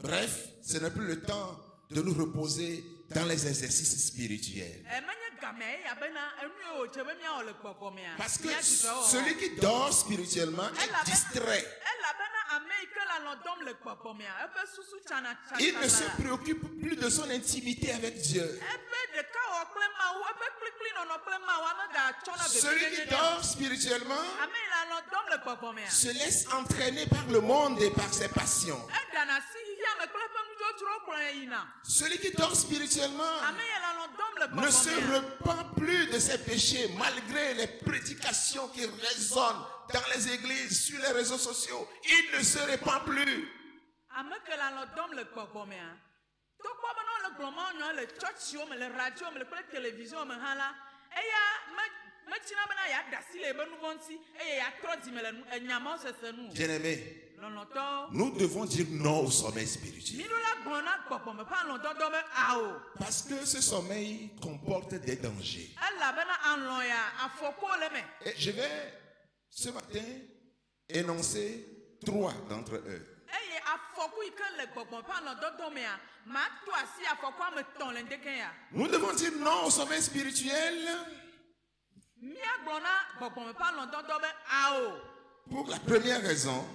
Bref, ce n'est plus le temps de nous reposer dans les exercices spirituels. Parce que celui qui dort spirituellement est distrait. Il ne se préoccupe plus de son intimité avec Dieu. Celui qui dort spirituellement se laisse entraîner par le monde et par ses passions. Celui qui dort spirituellement ne se repent plus de ses péchés malgré les prédications qui résonnent dans les églises, sur les réseaux sociaux. Il ne se repent plus. Bien-aimés, nous devons dire non au sommeil spirituel. Parce que ce sommeil comporte des dangers. Et je vais ce matin énoncer 3 d'entre eux. Nous devons dire non au sommeil spirituel pour la première raison.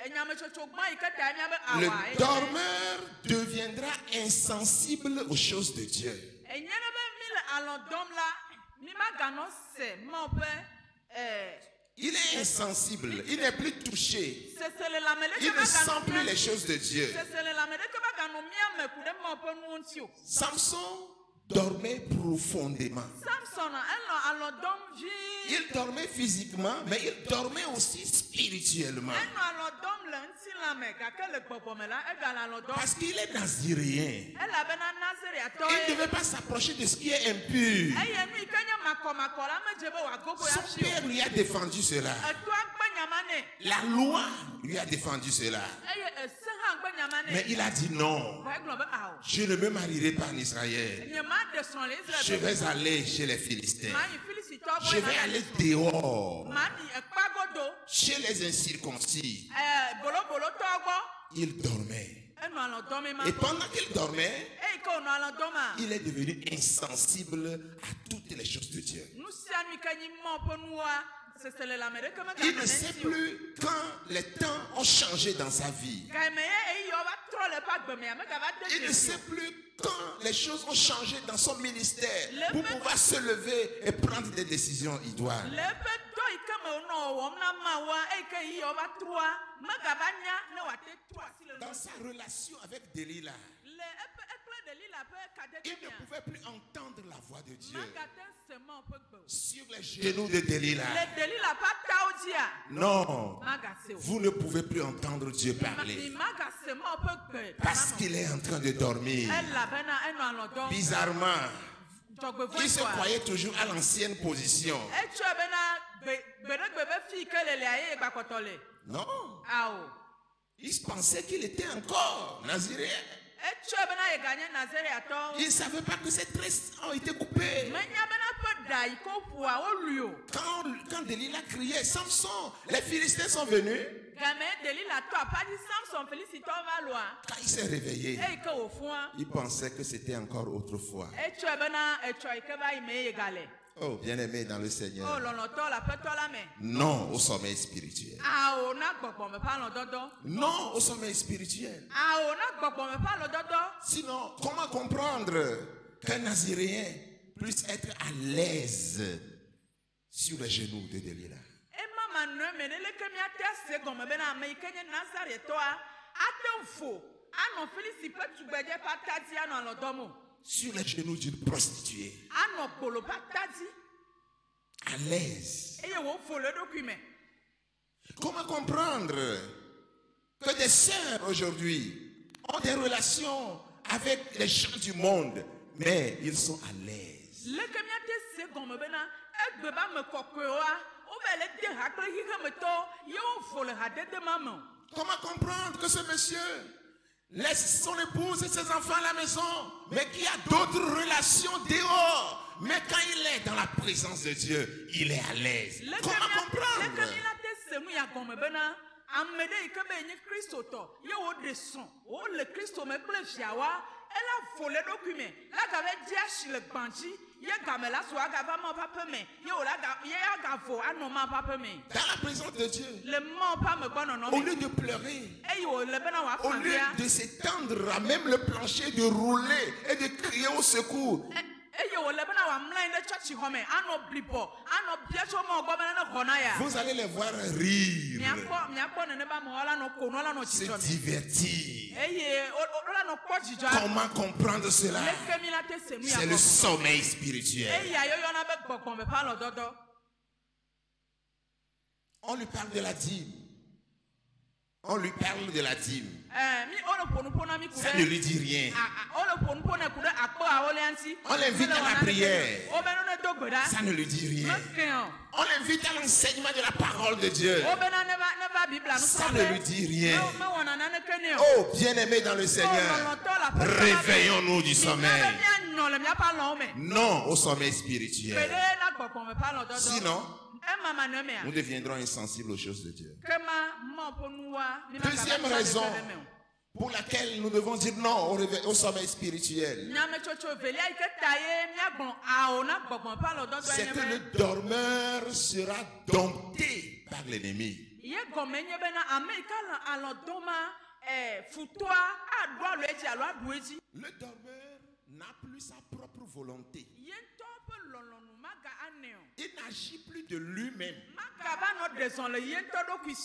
Le dormeur deviendra insensible aux choses de Dieu. Il est insensible, il n'est plus touché. Il ne sent plus les choses de Dieu. Samson dormait profondément. Il dormait physiquement, mais il dormait aussi spirituellement. Parce qu'il est naziréen. Il ne devait pas s'approcher de ce qui est impur. Son père lui a défendu cela. La loi lui a défendu cela. Mais il a dit non. Je ne me marierai pas en Israël. Je vais aller chez les Philistins. Je vais aller dehors chez les incirconcis. Il dormait. Et pendant qu'il dormait, il est devenu insensible à toutes les choses de Dieu. Il ne sait plus quand les temps ont changé dans sa vie. Il ne sait plus quand les choses ont changé dans son ministère pour pouvoir se lever et prendre des décisions idoines. Dans sa relation avec Delilah, il ne pouvait plus entendre la voix de Dieu. Sur les genoux de Delilah. Non, vous ne pouvez plus entendre Dieu parler. Parce qu'il est en train de dormir. Bizarrement, il se croyait toujours à l'ancienne position. Non. Il pensait qu'il était encore naziréen. Il ne savait pas que ses tresses ont été coupées. Quand Delilah criait, Samson, les Philistins sont venus. Quand il s'est réveillé, il pensait que c'était encore autrefois. Oh, bien-aimé dans le Seigneur. Non au sommeil spirituel. Non au sommeil spirituel. Sinon, comment comprendre qu'un naziréen puisse être à l'aise sur les genoux de Delilah? Sur les genoux d'une prostituée. À l'aise. Comment comprendre que des sœurs aujourd'hui ont des relations avec les gens du monde, mais ils sont à l'aise? Comment comprendre que ce monsieur laisse son épouse et ses enfants à la maison, mais qui a d'autres relations dehors, mais quand il est dans la présence de Dieu, il est à l'aise? Comment comprendre? Dans la présence de Dieu, au lieu de pleurer, au lieu de s'étendre à même le plancher, de rouler et de crier au secours, vous allez les voir rire, se divertir. Comment comprendre cela? C'est le sommeil spirituel. On lui parle de la dîme. On lui parle de la dîme. Ça ne lui dit rien. On l'invite à la prière. Ça ne lui dit rien. On l'invite à l'enseignement de la parole de Dieu. Ça ne lui dit rien. Oh, bien-aimé dans le Seigneur, réveillons-nous du sommeil. Non au sommeil spirituel. Sinon, nous deviendrons insensibles aux choses de Dieu. Deuxième raison pour laquelle nous devons dire non au sommeil spirituel, c'est que le dormeur sera dompté par l'ennemi. Le dormeur n'a plus sa propre volonté. Il n'agit plus de lui-même.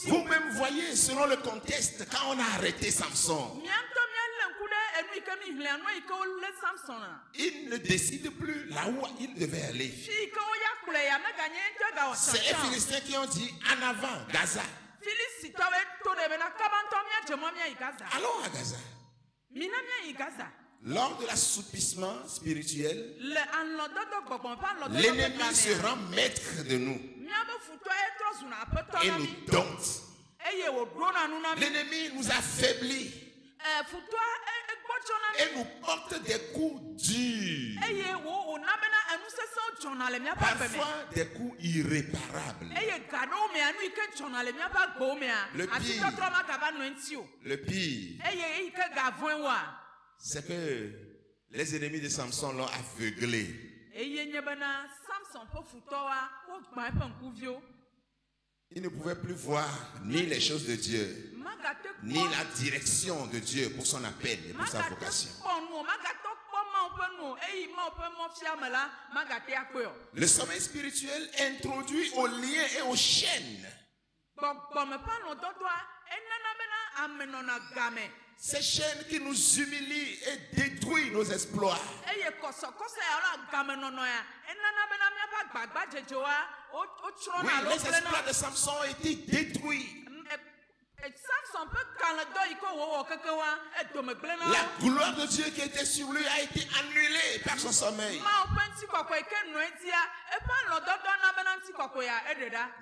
Vous-même voyez, selon le contexte, quand on a arrêté Samson, il ne décide plus là où il devait aller. C'est les Philistins qui ont dit en avant, Gaza. Allons à Gaza. Lors de l'assoupissement spirituel, l'ennemi se rend maître de nous et nous dompte. L'ennemi nous affaiblit et nous porte des coups durs, parfois des coups irréparables. Le pire, c'est que les ennemis de Samson l'ont aveuglé. Il ne pouvait plus voir ni les choses de Dieu, ni la direction de Dieu pour son appel et pour sa vocation. Le sommeil spirituel introduit aux liens et aux chaînes. Ces chaînes qui nous humilient et détruisent nos exploits. Oui, les exploits de Samson ont été détruits. La gloire de Dieu qui était sur lui a été annulée par son sommeil.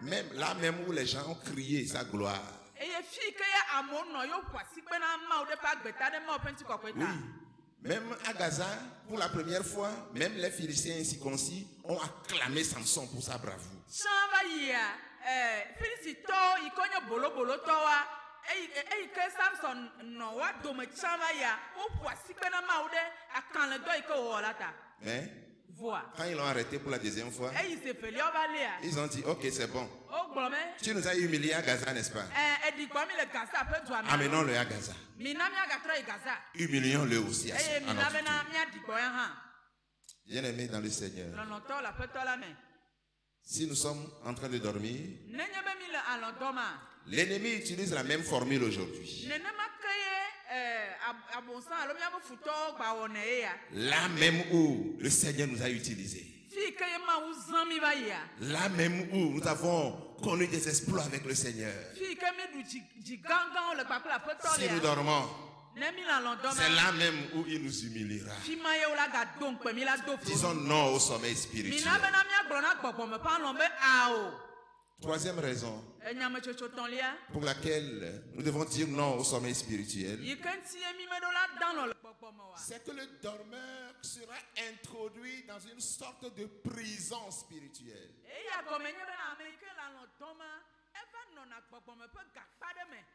Même là même où les gens ont crié sa gloire. Oui, même à Gaza, pour la première fois, même les Philistins incirconcis ont acclamé Samson pour sa bravoure. Mais quand ils l'ont arrêté pour la deuxième fois, ils ont dit, ok, c'est bon. Tu nous as humiliés à Gaza, n'est-ce pas? Amenons-le à Gaza. Humilions-le aussi à notre tour. Bien-aimés dans le Seigneur, si nous sommes en train de dormir, l'ennemi utilise la même formule aujourd'hui. Là même où le Seigneur nous a utilisés. Là même où nous avons connu des exploits avec le Seigneur. Si nous dormons, c'est là même où il nous humiliera. Disons non au sommeil spirituel. Troisième raison pour laquelle nous devons dire non au sommeil spirituel, c'est que le dormeur sera introduit dans une sorte de prison spirituelle.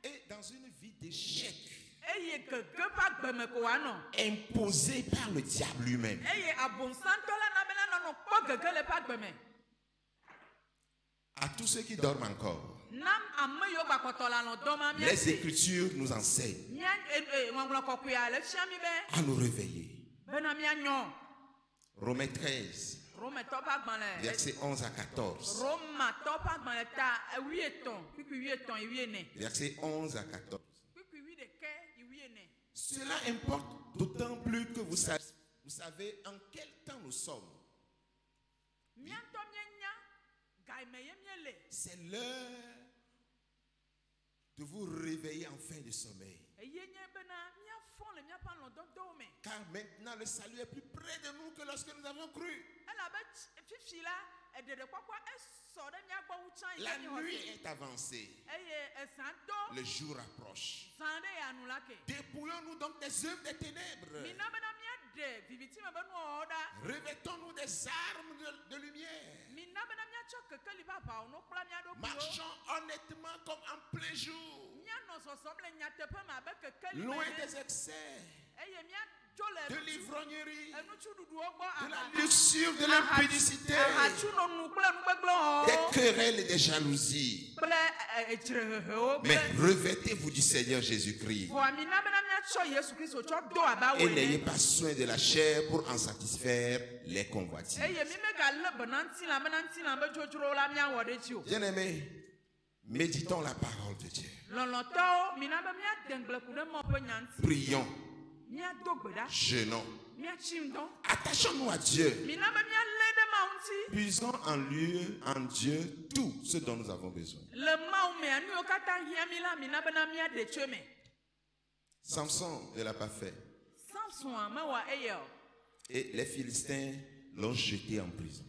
Et dans une vie d'échec, imposée par le diable lui-même. À tous ceux qui dorment encore, les Écritures nous enseignent à nous réveiller. Romains 13, versets 11 à 14. Versets 11 à 14. Cela importe d'autant plus que vous savez en quel temps nous sommes. C'est l'heure de vous réveiller en fin de sommeil. Car maintenant le salut est plus près de nous que lorsque nous avions cru. La nuit est avancée. Le jour approche. Dépouillons-nous donc des œuvres des ténèbres. Revêtons-nous des armes de lumière. Marchons honnêtement comme en plein jour. Loin des excès, de l'ivrognerie, de la luxure, de l'impudicité, des querelles et des jalousies. Mais revêtez-vous du Seigneur Jésus-Christ et n'ayez pas soin de la chair pour en satisfaire les convoitises. Bien-aimés, méditons la parole de Dieu. Prions. Jeûnons. Attachons-nous à Dieu. Puisons en Dieu tout ce dont nous avons besoin. Samson ne l'a pas fait. Et les Philistins l'ont jeté en prison.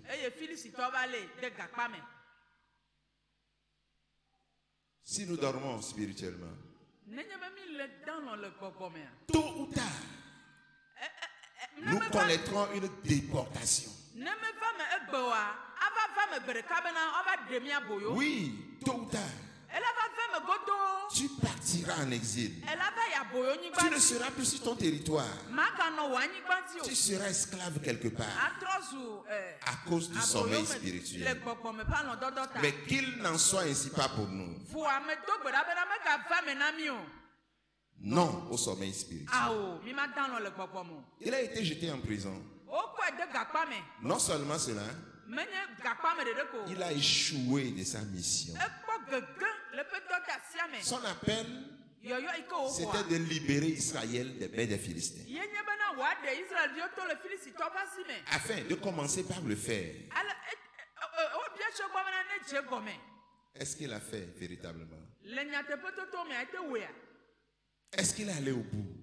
Si nous dormons spirituellement, tôt ou tard, nous connaîtrons une déportation. Oui, tôt ou tard, tu partiras en exil. Tu ne seras plus sur ton territoire. Tu seras esclave quelque part à cause du sommeil spirituel. Mais qu'il n'en soit ainsi pas pour nous. Non au sommeil spirituel. Il a été jeté en prison. Non seulement cela, il a échoué de sa mission. Son appel, c'était de libérer Israël des mains des Philistins. Afin de commencer par le faire. Est-ce qu'il a fait véritablement? Est-ce qu'il est allé au bout?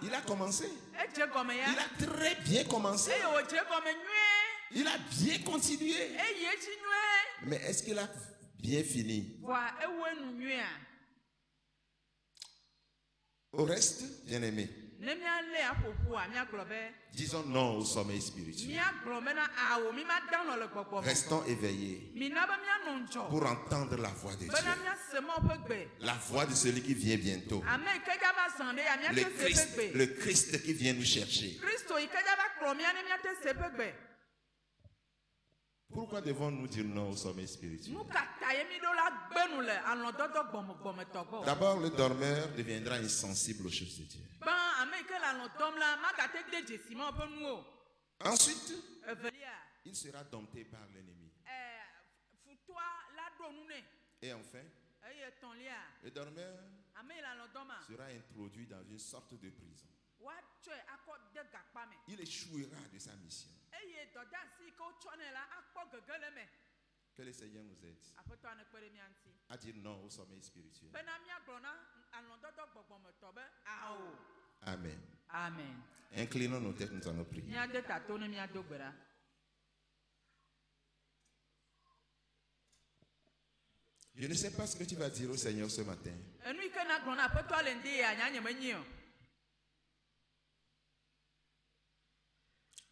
Il a commencé. Il a très bien commencé. Il a bien continué. Mais est-ce qu'il a bien fini? Au reste, bien-aimés, disons non au sommeil spirituel. Restons éveillés pour entendre la voix de Dieu. La voix de celui qui vient bientôt. Le Christ qui vient nous chercher. Pourquoi devons-nous dire non au sommeil spirituel? D'abord, le dormeur deviendra insensible aux choses de Dieu. Ensuite, il sera dompté par l'ennemi. Et enfin, le dormeur sera introduit dans une sorte de prison. Il échouera de sa mission. Que le Seigneur nous aide à dire non au sommeil spirituel. Amen. Amen. Inclinons nos têtes, nous allons prier. Je ne sais pas ce que tu vas dire au Seigneur ce matin.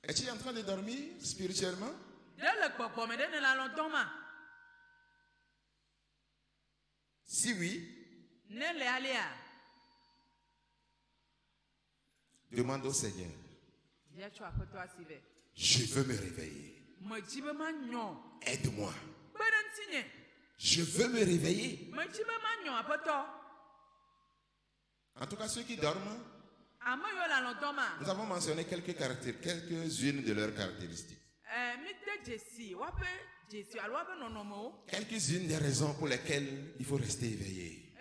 Es-tu en train de dormir spirituellement? Si oui, demande au Seigneur. Je veux me réveiller. Aide-moi. Je veux me réveiller. En tout cas, ceux qui dorment, nous avons mentionné quelques-unes de leurs caractéristiques. Quelques-unes des raisons pour lesquelles il faut rester éveillé.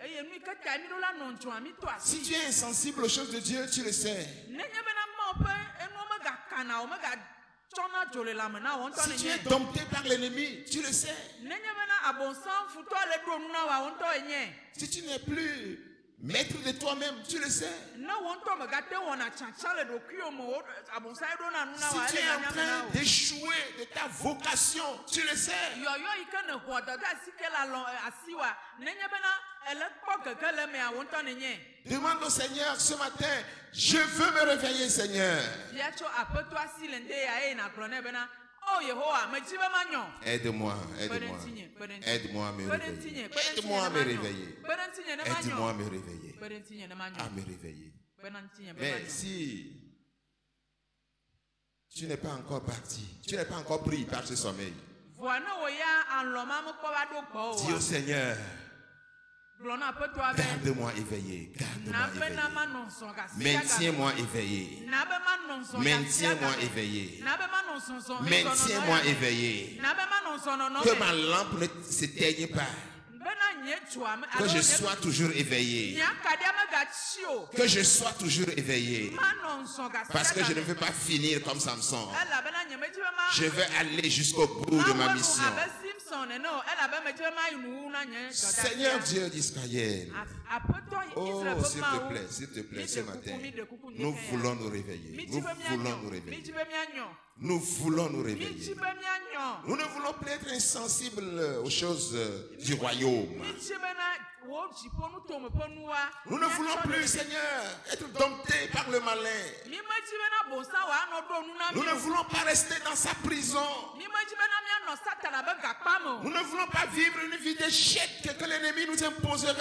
Si tu es insensible aux choses de Dieu, tu le sais. Si tu es dompté par l'ennemi, tu le sais. Si tu n'es plus maître de toi-même, tu le sais. Si tu es en train d'échouer de ta vocation, tu le sais. Demande au Seigneur ce matin, je veux me réveiller, Seigneur. Aide-moi, aide-moi. Aide-moi à me réveiller. Aide-moi à me réveiller. Aide-moi à me réveiller. À me réveiller. Mais si tu n'es pas encore parti, tu n'es pas encore pris par ce sommeil, dis au Seigneur, garde-moi éveillé, garde-moi éveillé. Maintiens-moi éveillé. Maintiens-moi éveillé. Maintiens-moi éveillé. Que ma lampe ne s'éteigne pas. Que je sois toujours éveillé. Que je sois toujours éveillé. Parce que je ne veux pas finir comme Samson. Je veux aller jusqu'au bout de ma mission. Seigneur Dieu d'Israël. Oh, s'il te plaît, ce matin, nous voulons nous réveiller. Nous voulons nous réveiller. Nous voulons nous réveiller. Nous ne voulons plus être insensibles aux choses du royaume. Nous ne voulons plus, Seigneur, être domptés par le malin. Nous ne voulons pas rester dans sa prison. Nous ne voulons pas vivre une vie d'échec que l'ennemi nous imposera.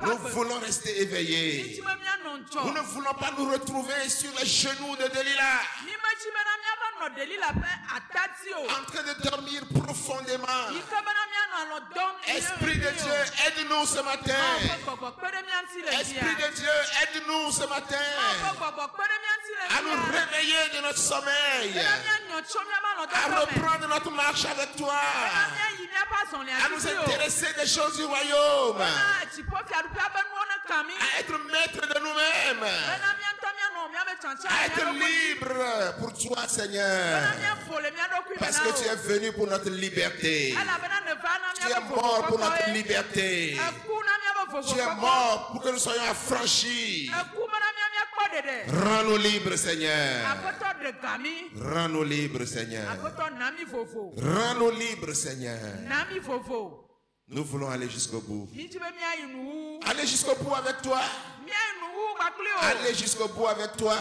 Nous voulons rester éveillés. Nous ne voulons pas nous retrouver sur les genoux de Delilah, en train de dormir profondément. Esprit de Dieu, aide-nous ce matin. Esprit de Dieu, aide-nous ce matin à nous réveiller de notre sommeil, à reprendre notre marche avec toi, à nous intéresser des choses du royaume, à être maître de nous-mêmes, à être libre pour toi, Seigneur, parce que tu es venu pour notre liberté. Tu es mort pour notre liberté. Tu es mort pour que nous soyons affranchis. Rends-nous libres, Seigneur. Rends-nous libres, Seigneur. Rends-nous libres, Seigneur. Nous voulons aller jusqu'au bout. Aller jusqu'au bout avec toi. Aller jusqu'au bout avec toi.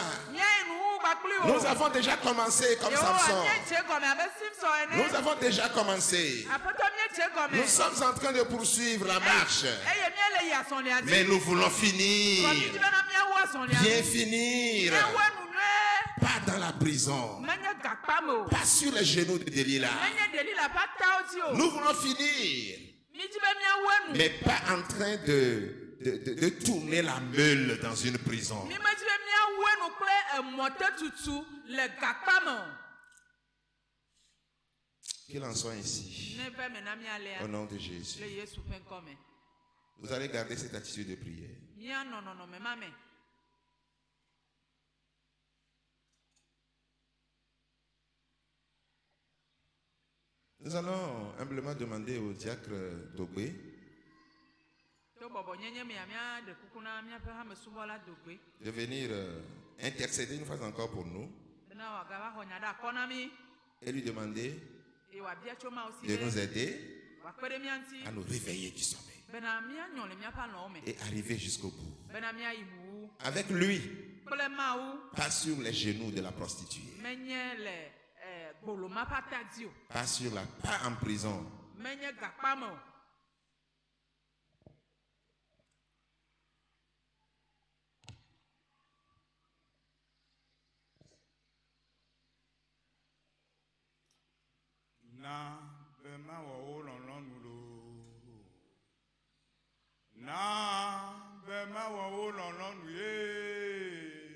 Nous avons déjà commencé comme Samson. Nous avons déjà commencé. Nous sommes en train de poursuivre la marche. Mais nous voulons finir. Bien finir. Pas dans la prison. Pas sur les genoux de Delilah. Nous voulons finir. Mais pas en train de tourner la meule dans une prison. Qu'il en soit ainsi. Au nom de Jésus. Vous allez garder cette attitude de prière. Nous allons humblement demander au diacre Dogbe de venir intercéder une fois encore pour nous et lui demander de nous aider à nous réveiller du sommeil et arriver jusqu'au bout. Avec lui, pas sur les genoux de la prostituée, pas en prison,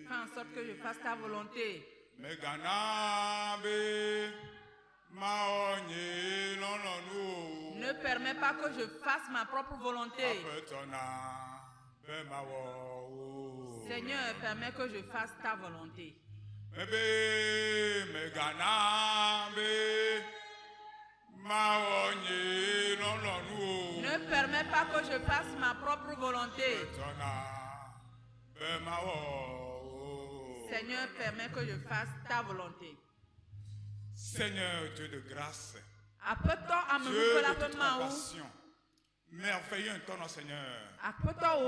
Fais en sorte que je fasse ta volonté. Ne permets pas que je fasse ma propre volonté. Seigneur, permets que je fasse ta volonté. Ne permets pas que je fasse ma propre volonté. Seigneur, permets que je fasse ta volonté. Seigneur Dieu de grâce, Dieu de toute compassion, merveilleux ton nom, Seigneur.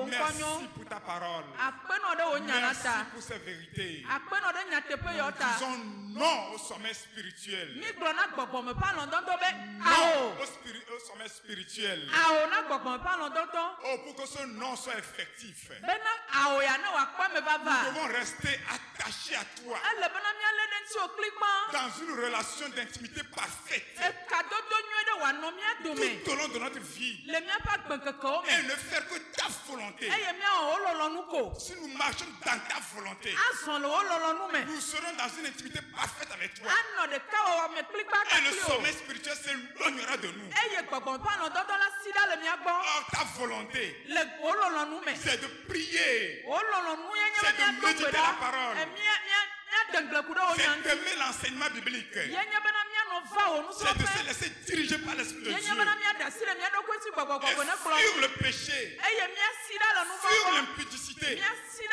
Merci pour ta parole. Merci pour ces vérités. Nous disons non au sommet spirituel. Non au sommet spirituel. Oh, pour que ce non soit effectif, nous devons rester attachés à toi dans une relation d'intimité parfaite tout au long de notre vie. Et ne faire que ta volonté. Si nous marchons dans ta volonté, nous serons dans une intimité parfaite avec toi. Et le sommet spirituel s'éloignera de nous. Or, ta volonté, c'est de prier, c'est de méditer la parole, c'est d'aimer l'enseignement biblique, c'est de se laisser diriger par l'Esprit de Dieu, et fuir le péché, fuir l'impudicité, fuir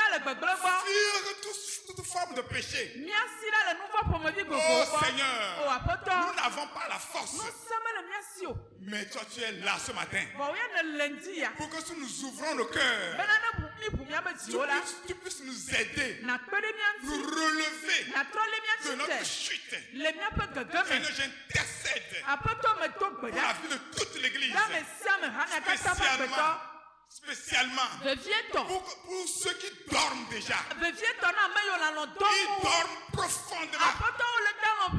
toute forme de péché. Oh Seigneur, nous n'avons pas la force, mais toi tu es là ce matin pour que si nous ouvrons le cœur, tu puisses nous aider, nous relever de notre chute. Seigneur, j'intercède pour la vie de toute l'église, spécialement pour ceux qui dorment déjà. Ils dorment profondément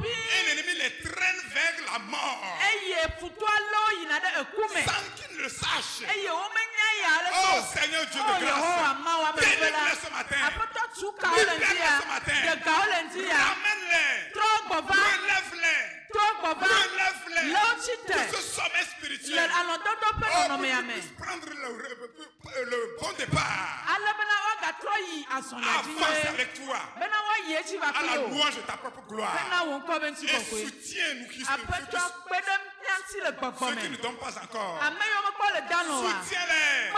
et l'ennemi les traîne vers la mort sans qu'ils ne le sachent. Oh Seigneur Dieu de grâce, délivre-les ce matin, libère-les ce matin, ramène-les, relève-les, de ce sommet spirituel. Oh, pour qu'ils puissent prendre le bon départ, avance avec toi à la louange de ta propre gloire, et soutiens-nous Christ, ceux qui ne donnent pas encore, soutiens-les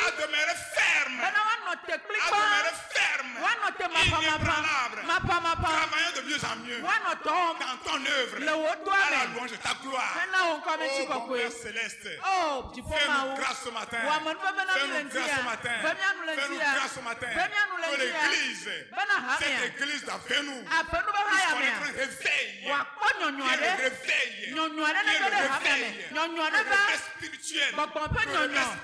à demeurer fermes, inébranlables, travaillant de mieux en mieux dans ton œuvre, à la louange de ta gloire. Oh bon Père Céleste, fais-nous grâce ce matin, fais-nous grâce ce matin, fais-nous grâce ce matin, que l'église, cette église d'Avenu, puisse connaître un réveil, qui est le réveil, le réveil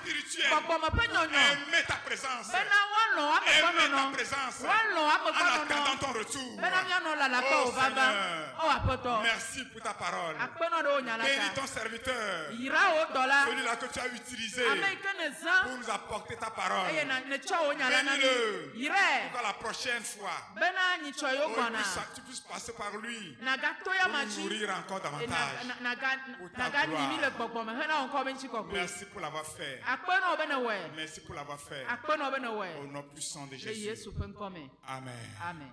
spirituel, aimer ta présence, aimer ta présence, en attendant ton retour. Oh Seigneur, merci pour ta parole. Bénis ton serviteur, celui-là que tu as utilisé pour nous apporter ta parole. Bénis-le pour que la prochaine fois, tu puisses passer par lui pour nous nourrir encore davantage pour ta gloire. Merci pour l'avoir fait. Merci pour l'avoir fait. Au nom puissant de Jésus. Amen. Amen.